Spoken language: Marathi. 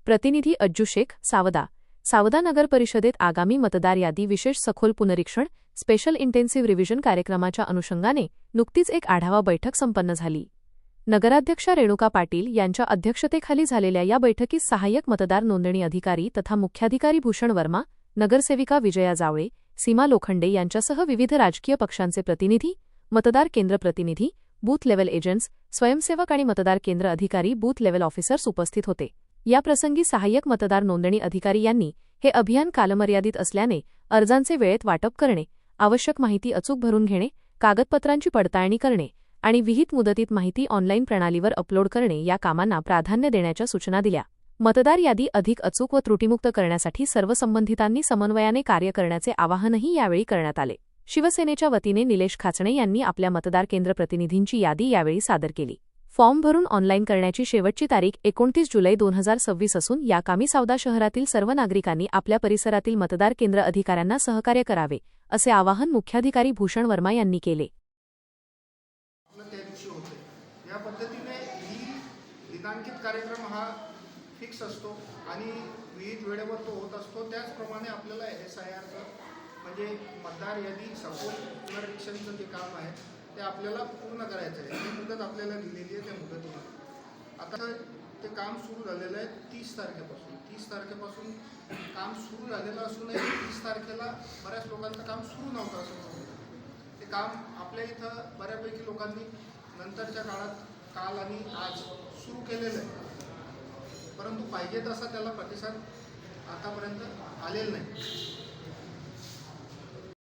प्रतिनिधी अज्जू शेख, सावदा नगर परिषदेत आगामी मतदार यादी विशेष सखोल पुनरीक्षण स्पेशल इंटेन्सिव्ह रिव्हिजन कार्यक्रमाच्या अनुषंगाने नुकतीच एक आढावा बैठक संपन्न झाली। नगराध्यक्षा रेणुका पाटील यांच्या अध्यक्षतेखाली झालेल्या या बैठकीत सहाय्यक मतदार नोंदणी अधिकारी तथा मुख्याधिकारी भूषण वर्मा, नगरसेविका विजया जावळे, सीमा लोखंडे यांच्यासह विविध राजकीय पक्षांचे प्रतिनिधी, मतदार केंद्र प्रतिनिधी, बूथ लेव्हल एजंट्स, स्वयंसेवक आणि मतदार केंद्र अधिकारी, बूथ लेव्हल ऑफिसर्स उपस्थित होते। याप्रसंगी सहाय्यक मतदार नोंदणी अधिकारी यांनी हे अभियान कालमर्यादित असल्याने अर्जांचे वेळेत वाटप करणे, आवश्यक माहिती अचूक भरून घेणे, कागदपत्रांची पडताळणी करणे आणि विहित मुदतीत माहिती ऑनलाईन प्रणालीवर अपलोड करणे या कामांना प्राधान्य देण्याच्या सूचना दिल्या। मतदार यादी अधिक अचूक व त्रुटीमुक्त करण्यासाठी सर्व संबंधितांनी समन्वयाने कार्य करण्याचे आवाहनही यावेळी करण्यात आले। शिवसेनेच्या वतीने निलेश खाचणे यांनी आपल्या मतदार केंद्र प्रतिनिधींची यादी यावेळी सादर केली। फॉर्म भरून ऑनलाईन करण्याची शेवटची तारीख 29 जुलै 2026 असून या कामी सावदा शहरातील सर्व नागरिकांनी आपल्या परिसरातील मतदार केंद्र अधिकाऱ्यांना सहकार्य करावे, असे आवाहन मुख्याधिकारी भूषण वर्मा यांनी केले। या पद्धतीने ही दिनांकित कार्यक्रम हा फिक्स असतो आणि विविध वेळेवर तो होत असतो। त्याचप्रमाणे आपल्याला SIRचं म्हणजे मतदार यादी सखोल पुनरीक्षणचं जे काम आहे ते आपल्याला पूर्ण करायचं आहे। ही मुदत आपल्याला दिलेली आहे, त्या मुदतीला आता ते काम सुरू झालेलं आहे 30 तारखेपासून। 30 तारखेपासून काम सुरू झालेलं असूनही 30 तारखेला बऱ्याच लोकांचं काम सुरू नव्हतं असं सांगतो। ते काम आपल्या इथं बऱ्यापैकी लोकांनी नंतरच्या काळात काल आणि आज सुरू केलेलं आहे, परंतु पाहिजे तसा त्याला प्रतिसाद आतापर्यंत आलेला नाही।